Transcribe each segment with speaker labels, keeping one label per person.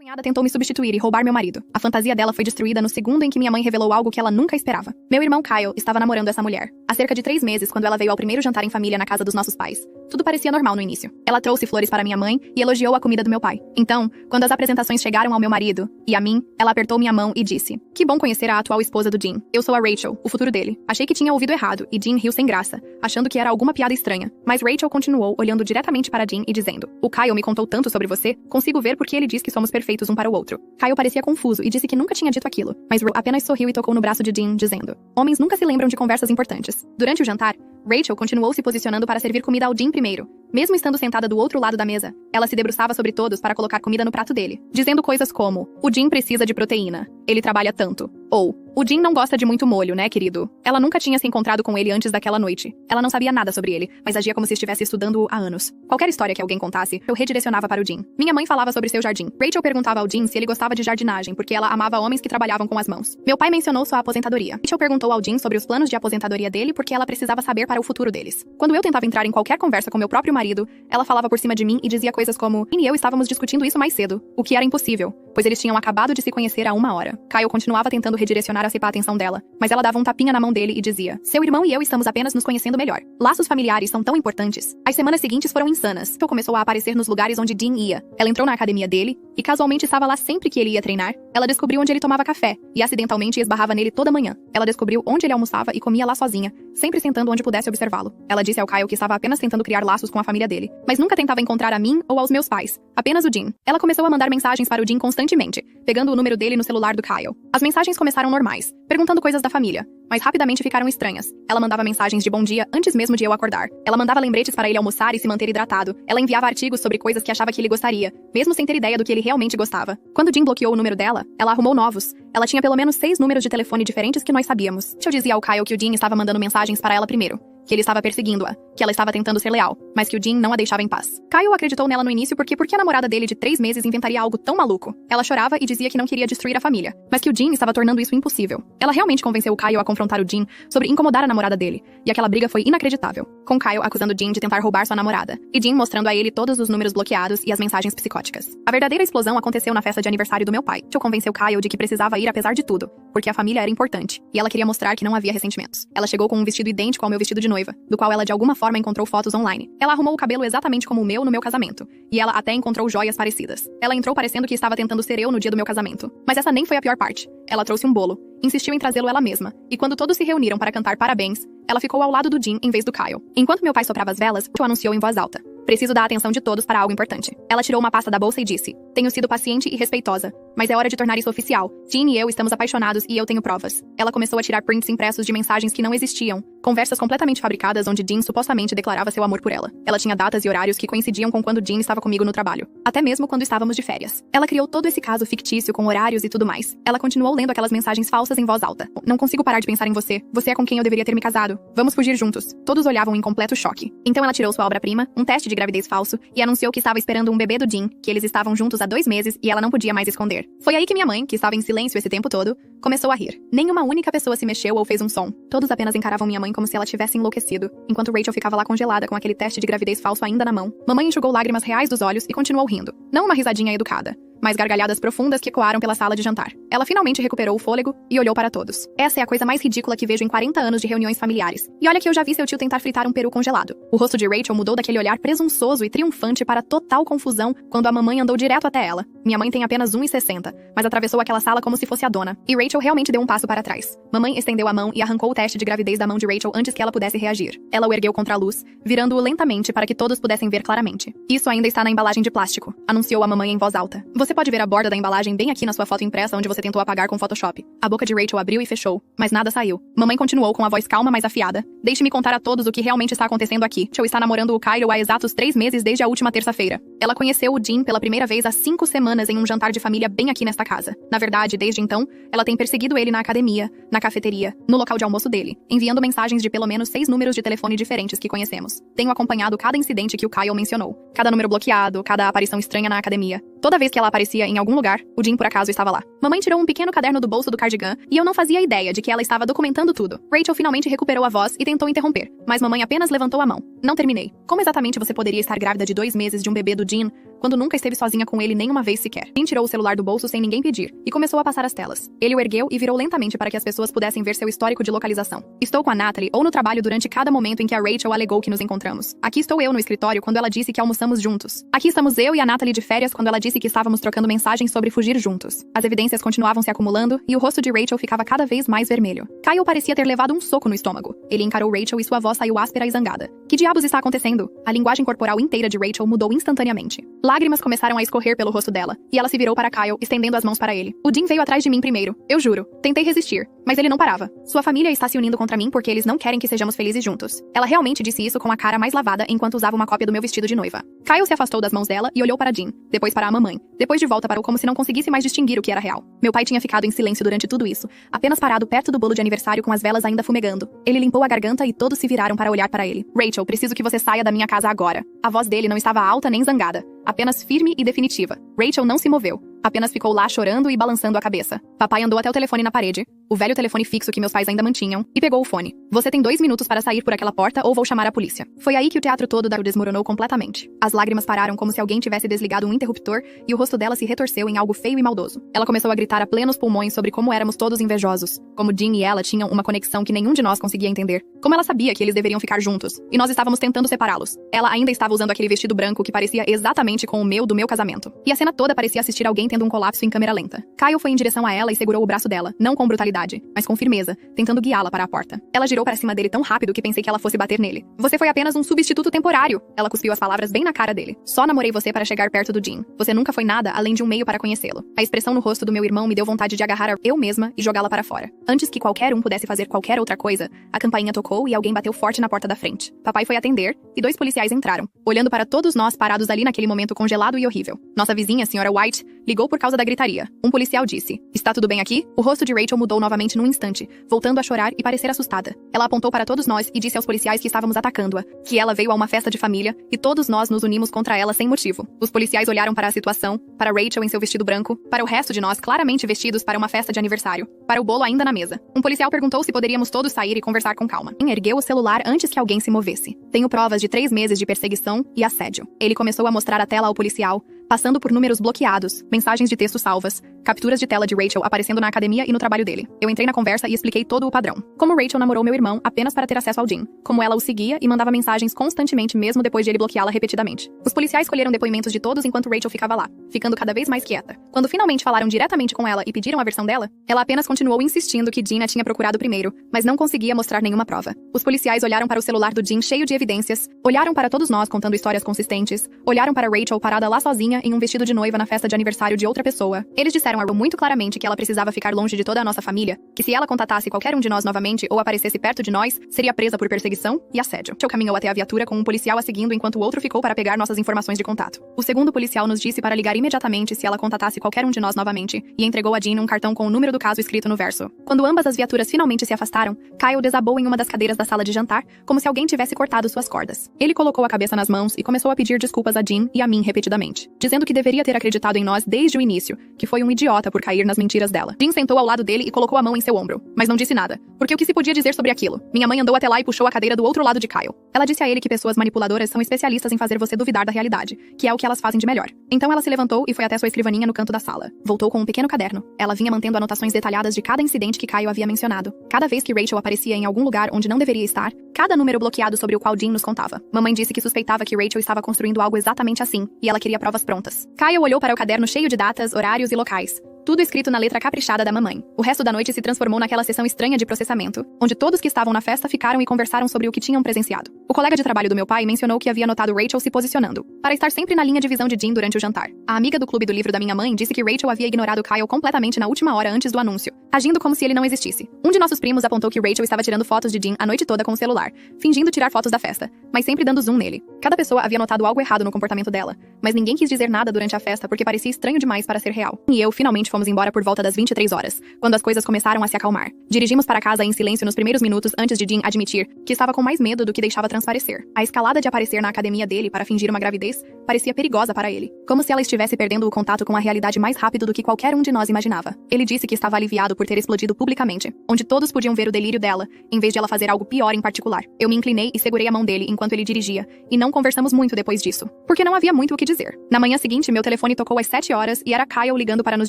Speaker 1: cunhada tentou me substituir e roubar meu marido. A fantasia dela foi destruída no segundo em que minha mãe revelou algo que ela nunca esperava. Meu irmão Kyle estava namorando essa mulher. Há cerca de 3 meses, quando ela veio ao primeiro jantar em família na casa dos nossos pais. Tudo parecia normal no início. Ela trouxe flores para minha mãe e elogiou a comida do meu pai. Então, quando as apresentações chegaram ao meu marido e a mim, ela apertou minha mão e disse: "Que bom conhecer a atual esposa do Dean. Eu sou a Rachel, o futuro dele." Achei que tinha ouvido errado e Dean riu sem graça, achando que era alguma piada estranha. Mas Rachel continuou olhando diretamente para Dean e dizendo: "O Kyle me contou tanto sobre você, consigo ver porque ele diz que somos perfeitos um para o outro." Kyle parecia confuso e disse que nunca tinha dito aquilo, mas Rachel apenas sorriu e tocou no braço de Dean, dizendo: "Homens nunca se lembram de conversas importantes." Durante o jantar, Rachel continuou se posicionando para servir comida ao Dean primeiro. Mesmo estando sentada do outro lado da mesa, ela se debruçava sobre todos para colocar comida no prato dele, dizendo coisas como: "O Dean precisa de proteína. Ele trabalha tanto." Ou: "O Dean não gosta de muito molho, né, querido?" Ela nunca tinha se encontrado com ele antes daquela noite. Ela não sabia nada sobre ele, mas agia como se estivesse estudando-o há anos. Qualquer história que alguém contasse, eu redirecionava para o Dean. Minha mãe falava sobre seu jardim. Rachel perguntava ao Dean se ele gostava de jardinagem, porque ela amava homens que trabalhavam com as mãos. Meu pai mencionou sua aposentadoria. Rachel perguntou ao Dean sobre os planos de aposentadoria dele porque ela precisava saber para o futuro deles. Quando eu tentava entrar em qualquer conversa com meu próprio marido, ela falava por cima de mim e dizia coisas como: "Dean e eu estávamos discutindo isso mais cedo", o que era impossível, pois eles tinham acabado de se conhecer há 1 hora. Kyle continuava tentando redirecionar a atenção dela, mas ela dava um tapinha na mão dele e dizia: "Seu irmão e eu estamos apenas nos conhecendo melhor. Laços familiares são tão importantes." As semanas seguintes foram insanas. Rachel começou a aparecer nos lugares onde Dean ia. Ela entrou na academia dele e casualmente estava lá sempre que ele ia treinar. Ela descobriu onde ele tomava café e acidentalmente esbarrava nele toda manhã. Ela descobriu onde ele almoçava e comia lá sozinha, sempre sentando onde pudesse observá-lo. Ela disse ao Kyle que estava apenas tentando criar laços com a família dele, mas nunca tentava encontrar a mim ou aos meus pais, apenas o Dean. Ela começou a mandar mensagens para o Dean constantemente, pegando o número dele no celular do Kyle. As mensagens começaram normais, perguntando coisas da família, mas rapidamente ficaram estranhas. Ela mandava mensagens de bom dia antes mesmo de eu acordar. Ela mandava lembretes para ele almoçar e se manter hidratado. Ela enviava artigos sobre coisas que achava que ele gostaria, mesmo sem ter ideia do que ele realmente gostava. Quando Dean bloqueou o número dela, ela arrumou novos. Ela tinha pelo menos 6 números de telefone diferentes que nós sabíamos. Eu dizia ao Kyle que o Dean estava mandando mensagens para ela primeiro, que ele estava perseguindo-a, que ela estava tentando ser leal, mas que o Dean não a deixava em paz. Kyle acreditou nela no início porque a namorada dele de 3 meses inventaria algo tão maluco. Ela chorava e dizia que não queria destruir a família, mas que o Dean estava tornando isso impossível. Ela realmente convenceu o Kyle a confrontar o Dean sobre incomodar a namorada dele, e aquela briga foi inacreditável, com Kyle acusando Dean de tentar roubar sua namorada, e Dean mostrando a ele todos os números bloqueados e as mensagens psicóticas. A verdadeira explosão aconteceu na festa de aniversário do meu pai. Eu convenceu Kyle de que precisava ir apesar de tudo, porque a família era importante, e ela queria mostrar que não havia ressentimentos. Ela chegou com um vestido idêntico ao meu vestido de noiva, do qual ela de alguma forma encontrou fotos online. Ela arrumou o cabelo exatamente como o meu no meu casamento, e ela até encontrou joias parecidas. Ela entrou parecendo que estava tentando ser eu no dia do meu casamento. Mas essa nem foi a pior parte. Ela trouxe um bolo, insistiu em trazê-lo ela mesma, e quando todos se reuniram para cantar parabéns, ela ficou ao lado do Dean em vez do Kyle. Enquanto meu pai soprava as velas, eu anunciou em voz alta: "Preciso da atenção de todos para algo importante." Ela tirou uma pasta da bolsa e disse: "Tenho sido paciente e respeitosa, mas é hora de tornar isso oficial. Dean e eu estamos apaixonados e eu tenho provas." Ela começou a tirar prints impressos de mensagens que não existiam, conversas completamente fabricadas onde Dean supostamente declarava seu amor por ela. Ela tinha datas e horários que coincidiam com quando Dean estava comigo no trabalho, até mesmo quando estávamos de férias. Ela criou todo esse caso fictício com horários e tudo mais. Ela continuou lendo aquelas mensagens falsas em voz alta: "Não consigo parar de pensar em você. Você é com quem eu deveria ter me casado. Vamos fugir juntos." Todos olhavam em completo choque. Então ela tirou sua obra-prima, um teste de gravidez falso, e anunciou que estava esperando um bebê do Dean, que eles estavam juntos há 2 meses e ela não podia mais esconder. Foi aí que minha mãe, que estava em silêncio esse tempo todo, começou a rir. Nenhuma única pessoa se mexeu ou fez um som. Todos apenas encaravam minha mãe como se ela tivesse enlouquecido, enquanto Rachel ficava lá congelada com aquele teste de gravidez falso ainda na mão. Mamãe enxugou lágrimas reais dos olhos e continuou rindo. Não uma risadinha educada, mas gargalhadas profundas que ecoaram pela sala de jantar. Ela finalmente recuperou o fôlego e olhou para todos. "Essa é a coisa mais ridícula que vejo em 40 anos de reuniões familiares. E olha que eu já vi seu tio tentar fritar um peru congelado." O rosto de Rachel mudou daquele olhar presunçoso e triunfante para total confusão quando a mamãe andou direto até ela. Minha mãe tem apenas 1,60, mas atravessou aquela sala como se fosse a dona. E Rachel realmente deu um passo para trás. Mamãe estendeu a mão e arrancou o teste de gravidez da mão de Rachel antes que ela pudesse reagir. Ela o ergueu contra a luz, virando-o lentamente para que todos pudessem ver claramente. "Isso ainda está na embalagem de plástico", anunciou a mamãe em voz alta. "Você pode ver a borda da embalagem bem aqui na sua foto impressa onde você tentou apagar com Photoshop." A boca de Rachel abriu e fechou, mas nada saiu. Mamãe continuou com a voz calma, mas afiada: "Deixe-me contar a todos o que realmente está acontecendo aqui. Rachel está namorando o Kyle há exatos 3 meses desde a última terça-feira. Ela conheceu o Dean pela primeira vez há 5 semanas em um jantar de família bem aqui nesta casa. Na verdade, desde então, ela tem perseguido ele na academia, na cafeteria, no local de almoço dele, enviando mensagens de pelo menos 6 números de telefone diferentes que conhecemos. Tenho acompanhado cada incidente que o Kyle mencionou, cada número bloqueado, cada aparição estranha na academia. Toda vez que ela aparecia em algum lugar, o Dean por acaso estava lá." Mamãe tirou um pequeno caderno do bolso do cardigan e eu não fazia ideia de que ela estava documentando tudo. Rachel finalmente recuperou a voz e tentou interromper, mas mamãe apenas levantou a mão. "Não terminei. Como exatamente você poderia estar grávida de 2 meses de um bebê do Dean quando nunca esteve sozinha com ele nem uma vez sequer. Jean tirou o celular do bolso sem ninguém pedir e começou a passar as telas. Ele o ergueu e virou lentamente para que as pessoas pudessem ver seu histórico de localização. Estou com a Natalie ou no trabalho durante cada momento em que a Rachel alegou que nos encontramos. Aqui estou eu no escritório quando ela disse que almoçamos juntos. Aqui estamos eu e a Natalie de férias quando ela disse que estávamos trocando mensagens sobre fugir juntos. As evidências continuavam se acumulando e o rosto de Rachel ficava cada vez mais vermelho. Kyle parecia ter levado um soco no estômago. Ele encarou Rachel e sua voz saiu áspera e zangada. Que diabos está acontecendo? A linguagem corporal inteira de Rachel mudou instantaneamente. Lágrimas começaram a escorrer pelo rosto dela, e ela se virou para Kyle, estendendo as mãos para ele. O Dean veio atrás de mim primeiro, eu juro. Tentei resistir, mas ele não parava. Sua família está se unindo contra mim porque eles não querem que sejamos felizes juntos. Ela realmente disse isso com a cara mais lavada enquanto usava uma cópia do meu vestido de noiva. Kyle se afastou das mãos dela e olhou para Dean, depois para a mamãe. Depois de volta parou como se não conseguisse mais distinguir o que era real. Meu pai tinha ficado em silêncio durante tudo isso, apenas parado perto do bolo de aniversário com as velas ainda fumegando. Ele limpou a garganta e todos se viraram para olhar para ele. Rachel, preciso que você saia da minha casa agora. A voz dele não estava alta nem zangada, apenas firme e definitiva. Rachel não se moveu. Apenas ficou lá chorando e balançando a cabeça. Papai andou até o telefone na parede, o velho telefone fixo que meus pais ainda mantinham, e pegou o fone. Você tem 2 minutos para sair por aquela porta ou vou chamar a polícia. Foi aí que o teatro todo desmoronou completamente. As lágrimas pararam como se alguém tivesse desligado um interruptor e o rosto dela se retorceu em algo feio e maldoso. Ela começou a gritar a plenos pulmões sobre como éramos todos invejosos. Como Dean e ela tinham uma conexão que nenhum de nós conseguia entender. Como ela sabia que eles deveriam ficar juntos, e nós estávamos tentando separá-los. Ela ainda estava usando aquele vestido branco que parecia exatamente com o meu do meu casamento. E a cena toda parecia assistir alguém tendo um colapso em câmera lenta. Kyle foi em direção a ela e segurou o braço dela, não com brutalidade, mas com firmeza, tentando guiá-la para a porta. Ela girou para cima dele tão rápido que pensei que ela fosse bater nele. Você foi apenas um substituto temporário. Ela cuspiu as palavras bem na cara dele. Só namorei você para chegar perto do Dean. Você nunca foi nada além de um meio para conhecê-lo. A expressão no rosto do meu irmão me deu vontade de agarrar eu mesma e jogá-la para fora. Antes que qualquer um pudesse fazer qualquer outra coisa, a campainha tocou e alguém bateu forte na porta da frente. Papai foi atender e 2 policiais entraram, olhando para todos nós parados ali naquele momento congelado e horrível. Nossa vizinha, Sra. White, ligou por causa da gritaria. Um policial disse: "Está tudo bem aqui?" O rosto de Rachel mudou novamente num instante, voltando a chorar e parecer assustada. Ela apontou para todos nós e disse aos policiais que estávamos atacando-a, que ela veio a uma festa de família e todos nós nos unimos contra ela sem motivo. Os policiais olharam para a situação, para Rachel em seu vestido branco, para o resto de nós claramente vestidos para uma festa de aniversário, para o bolo ainda na mesa. Um policial perguntou se poderíamos todos sair e conversar com calma. Ergueu o celular antes que alguém se movesse. Tenho provas de 3 meses de perseguição e assédio. Ele começou a mostrar a tela ao policial, passando por números bloqueados, mensagens de texto salvas, capturas de tela de Rachel aparecendo na academia e no trabalho dele. Eu entrei na conversa e expliquei todo o padrão. Como Rachel namorou meu irmão apenas para ter acesso ao Dean. Como ela o seguia e mandava mensagens constantemente mesmo depois de ele bloqueá-la repetidamente. Os policiais colheram depoimentos de todos enquanto Rachel ficava lá, ficando cada vez mais quieta. Quando finalmente falaram diretamente com ela e pediram a versão dela, ela apenas continuou insistindo que Dean a tinha procurado primeiro, mas não conseguia mostrar nenhuma prova. Os policiais olharam para o celular do Dean cheio de evidências, olharam para todos nós contando histórias consistentes, olharam para Rachel parada lá sozinha em um vestido de noiva na festa de aniversário de outra pessoa. Eles disseram a Rachel muito claramente que ela precisava ficar longe de toda a nossa família, que se ela contatasse qualquer um de nós novamente ou aparecesse perto de nós, seria presa por perseguição e assédio. Rachel caminhou até a viatura com um policial a seguindo enquanto o outro ficou para pegar nossas informações de contato. O segundo policial nos disse para ligar imediatamente se ela contatasse qualquer um de nós novamente e entregou a Jean um cartão com o número do caso escrito no verso. Quando ambas as viaturas finalmente se afastaram, Kyle desabou em uma das cadeiras da sala de jantar, como se alguém tivesse cortado suas cordas. Ele colocou a cabeça nas mãos e começou a pedir desculpas a Jean e a mim repetidamente, dizendo que deveria ter acreditado em nós desde o início, que foi um idiota por cair nas mentiras dela. Jean sentou ao lado dele e colocou a mão em seu ombro, mas não disse nada, porque o que se podia dizer sobre aquilo? Minha mãe andou até lá e puxou a cadeira do outro lado de Kyle. Ela disse a ele que pessoas manipuladoras são especialistas em fazer você duvidar da realidade, que é o que elas fazem de melhor. Então ela se levantou e foi até sua escrivaninha no canto da sala. Voltou com um pequeno caderno. Ela vinha mantendo anotações detalhadas de cada incidente que Kyle havia mencionado. Cada vez que Rachel aparecia em algum lugar onde não deveria estar, cada número bloqueado sobre o qual Jean nos contava. Mamãe disse que suspeitava que Rachel estava construindo algo exatamente assim, e ela queria provas prontas. Kyle olhou para o caderno cheio de datas, horários e locais. Tudo escrito na letra caprichada da mamãe. O resto da noite se transformou naquela sessão estranha de processamento, onde todos que estavam na festa ficaram e conversaram sobre o que tinham presenciado. O colega de trabalho do meu pai mencionou que havia notado Rachel se posicionando, para estar sempre na linha de visão de Jean durante o jantar. A amiga do clube do livro da minha mãe disse que Rachel havia ignorado Kyle completamente na última hora antes do anúncio, agindo como se ele não existisse. Um de nossos primos apontou que Rachel estava tirando fotos de Jean a noite toda com o celular, fingindo tirar fotos da festa, mas sempre dando zoom nele. Cada pessoa havia notado algo errado no comportamento dela, mas ninguém quis dizer nada durante a festa porque parecia estranho demais para ser real. E eu finalmente fomos embora por volta das 23 horas, quando as coisas começaram a se acalmar. Dirigimos para casa em silêncio nos primeiros minutos antes de Jean admitir que estava com mais medo do que deixava transparecer. A escalada de aparecer na academia dele para fingir uma gravidez parecia perigosa para ele, como se ela estivesse perdendo o contato com a realidade mais rápido do que qualquer um de nós imaginava. Ele disse que estava aliviado por ter explodido publicamente, onde todos podiam ver o delírio dela, em vez de ela fazer algo pior em particular. Eu me inclinei e segurei a mão dele enquanto ele dirigia, e não conversamos muito depois disso, porque não havia muito o que dizer. Na manhã seguinte, meu telefone tocou às 7 horas e era Kyle ligando para nos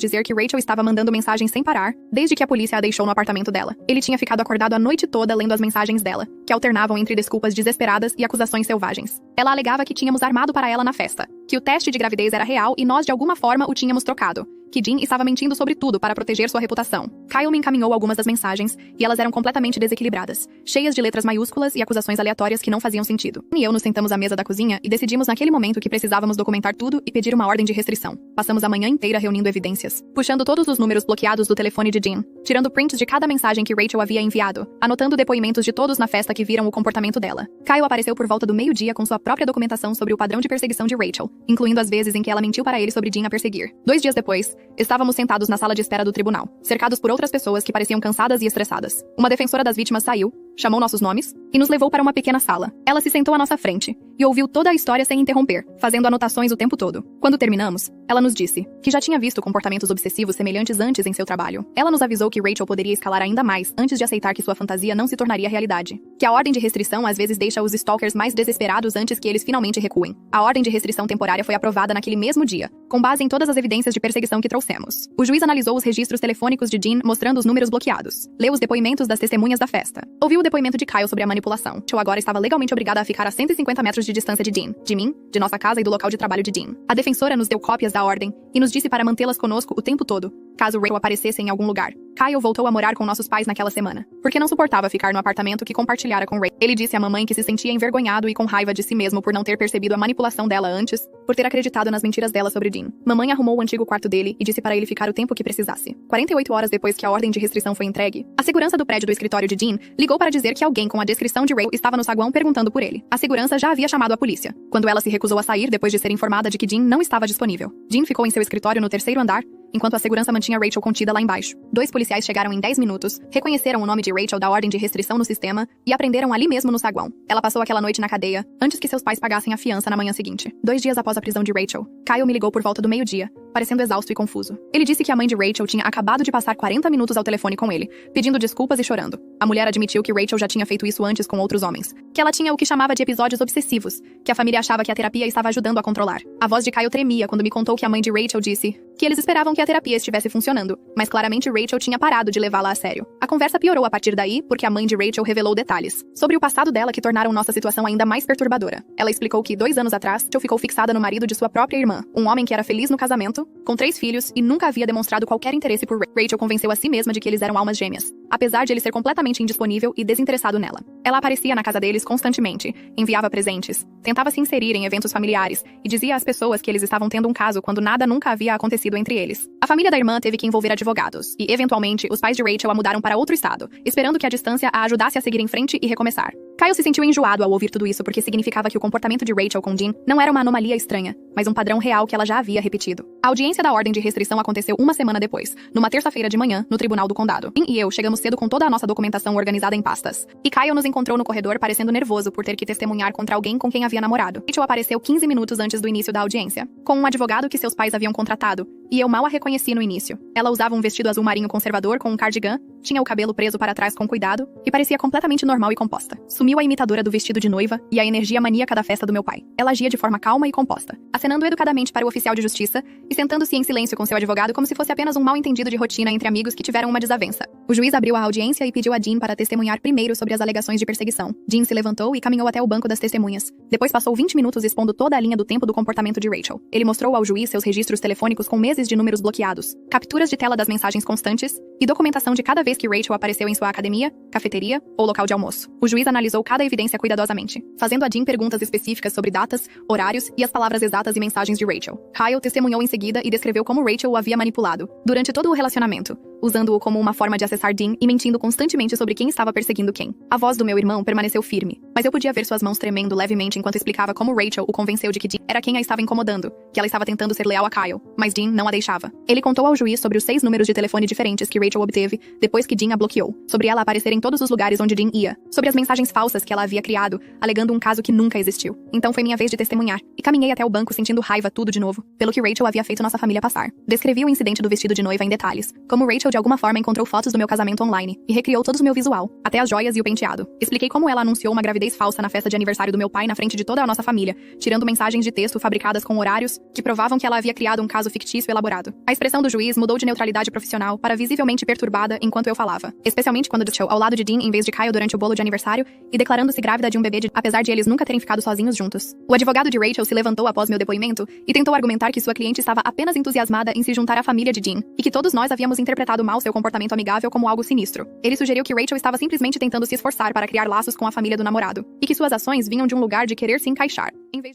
Speaker 1: dizer que Rachel estava mandando mensagens sem parar, desde que a polícia a deixou no apartamento dela. Ele tinha ficado acordado a noite toda lendo as mensagens dela, que alternavam entre desculpas desesperadas e acusações selvagens. Ela alegava que tínhamos armado para ela na festa, que o teste de gravidez era real e nós de alguma forma o tínhamos trocado, que Jean estava mentindo sobre tudo para proteger sua reputação. Kyle me encaminhou algumas das mensagens, e elas eram completamente desequilibradas, cheias de letras maiúsculas e acusações aleatórias que não faziam sentido. E eu nos sentamos à mesa da cozinha e decidimos naquele momento que precisávamos documentar tudo e pedir uma ordem de restrição. Passamos a manhã inteira reunindo evidências, puxando todos os números bloqueados do telefone de Jean, tirando prints de cada mensagem que Rachel havia enviado, anotando depoimentos de todos na festa que viram o comportamento dela. Kyle apareceu por volta do meio-dia com sua própria documentação sobre o padrão de perseguição de Rachel, incluindo as vezes em que ela mentiu para ele sobre Jean a perseguir. 2 dias depois, estávamos sentados na sala de espera do tribunal, cercados por outras pessoas que pareciam cansadas e estressadas. Uma defensora das vítimas saiu, chamou nossos nomes e nos levou para uma pequena sala. Ela se sentou à nossa frente e ouviu toda a história sem interromper, fazendo anotações o tempo todo. Quando terminamos, ela nos disse que já tinha visto comportamentos obsessivos semelhantes antes em seu trabalho. Ela nos avisou que Rachel poderia escalar ainda mais antes de aceitar que sua fantasia não se tornaria realidade. Que a ordem de restrição às vezes deixa os stalkers mais desesperados antes que eles finalmente recuem. A ordem de restrição temporária foi aprovada naquele mesmo dia, com base em todas as evidências de perseguição que trouxemos. O juiz analisou os registros telefônicos de Jean mostrando os números bloqueados. Leu os depoimentos das testemunhas da festa. Ouviu o depoimento de Kyle sobre a manipulação. Eu agora estava legalmente obrigada a ficar a 150 metros de distância de Jean, de mim, de nossa casa e do local de trabalho de Jean. A defensora nos deu cópias da ordem e nos disse para mantê-las conosco o tempo todo, caso Rachel aparecesse em algum lugar. Kyle voltou a morar com nossos pais naquela semana, porque não suportava ficar no apartamento que compartilhara com Rachel. Ele disse à mamãe que se sentia envergonhado e com raiva de si mesmo por não ter percebido a manipulação dela antes, por ter acreditado nas mentiras dela sobre Jean. Mamãe arrumou o antigo quarto dele e disse para ele ficar o tempo que precisasse. 48 horas depois que a ordem de restrição foi entregue, a segurança do prédio do escritório de Jean ligou para dizer que alguém com a descrição de Rachel estava no saguão perguntando por ele. A segurança já havia chamado a polícia, quando ela se recusou a sair depois de ser informada de que Jean não estava disponível. Jean ficou em seu escritório no 3º andar, enquanto a segurança mantinha Rachel contida lá embaixo. 2 policiais chegaram em 10 minutos, reconheceram o nome de Rachel da ordem de restrição no sistema e a prenderam ali mesmo no saguão. Ela passou aquela noite na cadeia, antes que seus pais pagassem a fiança na manhã seguinte. 2 dias após a prisão de Rachel, Kyle me ligou por volta do meio-dia, parecendo exausto e confuso. Ele disse que a mãe de Rachel tinha acabado de passar 40 minutos ao telefone com ele, pedindo desculpas e chorando. A mulher admitiu que Rachel já tinha feito isso antes com outros homens, que ela tinha o que chamava de episódios obsessivos, que a família achava que a terapia estava ajudando a controlar. A voz de Kyle tremia quando me contou que a mãe de Rachel disse que eles esperavam que a terapia estivesse funcionando, mas claramente Rachel tinha parado de levá-la a sério. A conversa piorou a partir daí porque a mãe de Rachel revelou detalhes sobre o passado dela que tornaram nossa situação ainda mais perturbadora. Ela explicou que 2 anos atrás, Rachel ficou fixada no marido de sua própria irmã, um homem que era feliz no casamento, com 3 filhos e nunca havia demonstrado qualquer interesse por Rachel. Rachel convenceu a si mesma de que eles eram almas gêmeas, apesar de ele ser completamente indisponível e desinteressado nela. Ela aparecia na casa deles constantemente, enviava presentes, tentava se inserir em eventos familiares e dizia às pessoas que eles estavam tendo um caso quando nada nunca havia acontecido entre eles. A família da irmã teve que envolver advogados e, eventualmente, os pais de Rachel a mudaram para outro estado, esperando que a distância a ajudasse a seguir em frente e recomeçar. Kyle se sentiu enjoado ao ouvir tudo isso porque significava que o comportamento de Rachel com Jean não era uma anomalia estranha, mas um padrão real que ela já havia repetido. A audiência da ordem de restrição aconteceu uma semana depois, numa terça-feira de manhã, no Tribunal do Condado. Jean e eu chegamos cedo com toda a nossa documentação organizada em pastas. E Kyle nos encontrou no corredor parecendo nervoso por ter que testemunhar contra alguém com quem havia namorado. Rachel apareceu 15 minutos antes do início da audiência, com um advogado que seus pais haviam contratado, e eu mal a reconheci no início. Ela usava um vestido azul marinho conservador com um cardigan, tinha o cabelo preso para trás com cuidado, e parecia completamente normal e composta. Sumiu a imitadora do vestido de noiva e a energia maníaca da festa do meu pai. Ela agia de forma calma e composta, acenando educadamente para o oficial de justiça e sentando-se em silêncio com seu advogado como se fosse apenas um mal-entendido de rotina entre amigos que tiveram uma desavença. O juiz abriu a audiência e pediu a Jean para testemunhar primeiro sobre as alegações de perseguição. Jean se levantou e caminhou até o banco das testemunhas. Depois passou 20 minutos expondo toda a linha do tempo do comportamento de Rachel. Ele mostrou ao juiz seus registros telefônicos com meses de números bloqueados, capturas de tela das mensagens constantes e documentação de cada vez que Rachel apareceu em sua academia, cafeteria ou local de almoço. O juiz analisou cada evidência cuidadosamente, fazendo a Jean perguntas específicas sobre datas, horários e as palavras exatas e mensagens de Rachel. Kyle testemunhou em seguida e descreveu como Rachel o havia manipulado durante todo o relacionamento, usando-o como uma forma de acessar Dean e mentindo constantemente sobre quem estava perseguindo quem. A voz do meu irmão permaneceu firme, mas eu podia ver suas mãos tremendo levemente enquanto explicava como Rachel o convenceu de que Dean era quem a estava incomodando, que ela estava tentando ser leal a Kyle, mas Dean não a deixava. Ele contou ao juiz sobre os 6 números de telefone diferentes que Rachel obteve depois que Dean a bloqueou, sobre ela aparecer em todos os lugares onde Dean ia, sobre as mensagens falsas que ela havia criado, alegando um caso que nunca existiu. Então foi minha vez de testemunhar, e caminhei até o banco sentindo raiva tudo de novo, pelo que Rachel havia feito nossa família passar. Descrevi o incidente do vestido de noiva em detalhes, como Rachel de alguma forma encontrou fotos do meu casamento online, e recriou todo o meu visual, até as joias e o penteado. Expliquei como ela anunciou uma gravidez falsa na festa de aniversário do meu pai na frente de toda a nossa família, tirando mensagens de texto fabricadas com horários que provavam que ela havia criado um caso fictício elaborado. A expressão do juiz mudou de neutralidade profissional para visivelmente perturbada enquanto eu falava, especialmente quando deixou ao lado de Dean em vez de Kyle durante o bolo de aniversário e declarando-se grávida de um bebê apesar de eles nunca terem ficado sozinhos juntos. O advogado de Rachel se levantou após meu depoimento e tentou argumentar que sua cliente estava apenas entusiasmada em se juntar à família de Dean e que todos nós havíamos interpretado mal seu comportamento amigável como algo sinistro. Ele sugeriu que Rachel estava simplesmente tentando se esforçar para criar laços com a família do namorado e que suas ações vinham de um lugar de querer se encaixar, em vez de